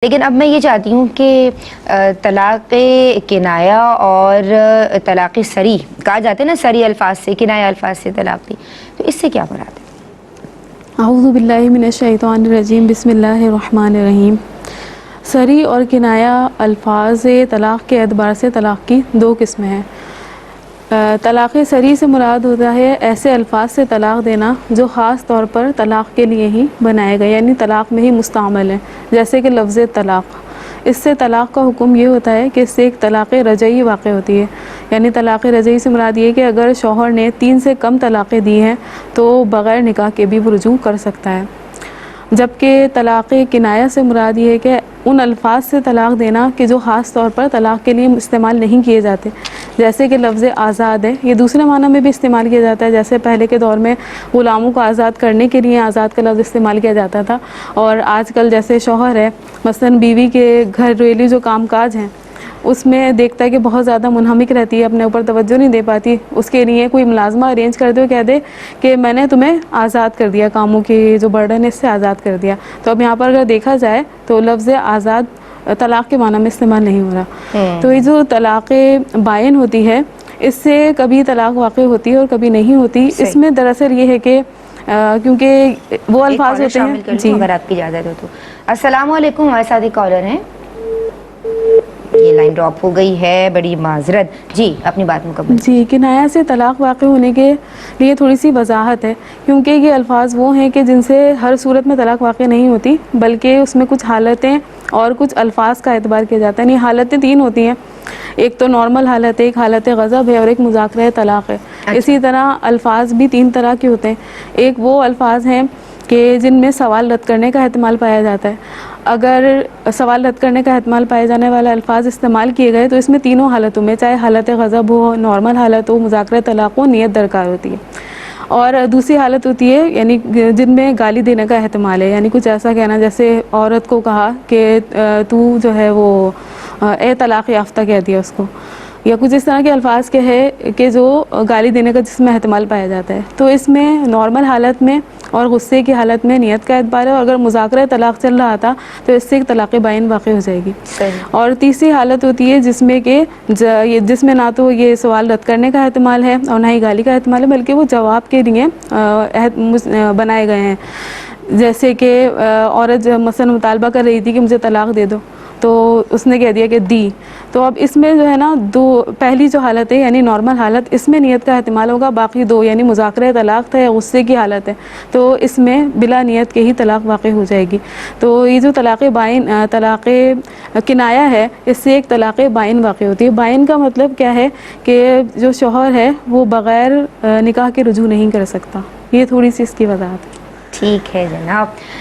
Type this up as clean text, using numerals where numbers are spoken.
لیکن اب میں یہ چاہتی ہوں کہ طلاق کنایا اور طلاق سری کہا جاتا ہے نا، سری الفاظ سے، کنایا الفاظ سے طلاق دی، تو اس سے کیا مراد ہے؟ اعوذ باللہ من الشیطان الرجیم، بسم اللہ الرحمن الرحیم۔ سری اور کنایا الفاظ طلاق کے اعتبار سے طلاق کی دو قسمیں ہیں۔ طلاق سری سے مراد ہوتا ہے ایسے الفاظ سے طلاق دینا جو خاص طور پر طلاق کے لیے ہی بنائے گئے، یعنی طلاق میں ہی مستعمل ہیں، جیسے کہ لفظ طلاق۔ اس سے طلاق کا حکم یہ ہوتا ہے کہ اس سے ایک طلاق رجعی واقع ہوتی ہے، یعنی طلاق رجعی سے مراد یہ ہے کہ اگر شوہر نے 3 سے کم طلاقیں دی ہیں تو بغیر نکاح کے بھی وہ رجوع کر سکتا ہے۔ جبکہ طلاق کنایا سے مراد یہ ہے کہ ان الفاظ سے طلاق دینا کہ جو خاص طور پر طلاق کے لیے استعمال نہیں کیے جاتے، جیسے کہ لفظ آزاد ہے، یہ دوسرے معنی میں بھی استعمال کیا جاتا ہے، جیسے پہلے کے دور میں غلاموں کو آزاد کرنے کے لیے آزاد کا لفظ استعمال کیا جاتا تھا، اور آج کل جیسے شوہر ہے مثلاً بیوی کے گھریلو جو کام کاج ہیں اس میں دیکھتا ہے کہ بہت زیادہ منہمک رہتی ہے، اپنے اوپر توجہ نہیں دے پاتی، اس کے لیے کوئی ملازمہ ارینج کر دے اور کہہ دے کہ میں نے تمہیں آزاد کر دیا، کاموں کی جو برڈن ہے اس سے آزاد کر دیا۔ تو اب یہاں پر اگر دیکھا جائے تو لفظ آزاد طلاق کے معنی میں استعمال نہیں ہو رہا۔ تو یہ جو طلاق بائن ہوتی ہے اس سے کبھی طلاق واقع ہوتی ہے اور کبھی نہیں ہوتی۔ اس میں دراصل یہ ہے کہ کیونکہ وہ الفاظ ہوتے ہیں۔ جی، اگر آپ کی اجازت ہو تو۔ السلام علیکم، ہمارے ساتھ ایک کالر ہیں، یہ لائن ڈراپ ہو گئی ہے، بڑی معذرت۔ جی، اپنی بات مکمل۔ جی، کنایا سے طلاق واقع ہونے کے لیے تھوڑی سی وضاحت ہے، کیونکہ یہ الفاظ وہ ہیں کہ جن سے ہر صورت میں طلاق واقع نہیں ہوتی، بلکہ اس میں کچھ حالتیں اور کچھ الفاظ کا اعتبار کیا جاتا ہے۔ یہ حالتیں 3 ہوتی ہیں، ایک تو نارمل حالت ہے، ایک حالت غضب ہے، اور ایک مذاکرہ طلاق ہے۔ اسی طرح الفاظ بھی 3 طرح کے ہوتے ہیں۔ ایک وہ الفاظ ہیں کہ جن میں سوال رد کرنے کا احتمال پایا جاتا ہے۔ اگر سوال رد کرنے کا احتمال پائے جانے والا الفاظ استعمال کیے گئے تو اس میں تینوں حالتوں میں، چاہے حالت غضب ہو، نارمل حالت ہو، مذاکرہ طلاق ہو، نیت درکار ہوتی ہے۔ اور دوسری حالت ہوتی ہے یعنی جن میں گالی دینے کا احتمال ہے، یعنی کچھ ایسا کہنا جیسے عورت کو کہا کہ تو جو ہے وہ اے طلاق یافتہ کہہ دیا اس کو، یا کچھ اس طرح کے الفاظ کے ہے کہ جو گالی دینے کا جس میں احتمال پایا جاتا ہے۔ تو اس میں نارمل حالت میں اور غصے کی حالت میں نیت کا اعتبار ہے، اور اگر مذاکرہ طلاق چل رہا تھا تو اس سے ایک طلاق بائن واقع ہو جائے گی۔ اور تیسری حالت ہوتی ہے جس میں کہ جس میں نہ تو یہ سوال رد کرنے کا احتمال ہے اور نہ ہی گالی کا احتمال ہے، بلکہ وہ جواب کے لیے بنائے گئے ہیں۔ جیسے کہ عورت مثلا مطالبہ کر رہی تھی کہ مجھے طلاق دے دو، تو اس نے کہہ دیا کہ دی، تو اب اس میں جو ہے نا پہلی جو حالت ہے یعنی نارمل حالت، اس میں نیت کا احتمال ہوگا، باقی 2 یعنی مذاکرہ طلاق تھا یا غصے کی حالت ہے تو اس میں بلا نیت کے ہی طلاق واقع ہو جائے گی۔ تو یہ جو طلاق کنایا ہے اس سے ایک طلاق بائن واقع ہوتی ہے۔ بائن کا مطلب کیا ہے کہ جو شوہر ہے وہ بغیر نکاح کے رجوع نہیں کر سکتا۔ یہ تھوڑی سی اس کی وضاحت ہے۔ ٹھیک ہے جناب۔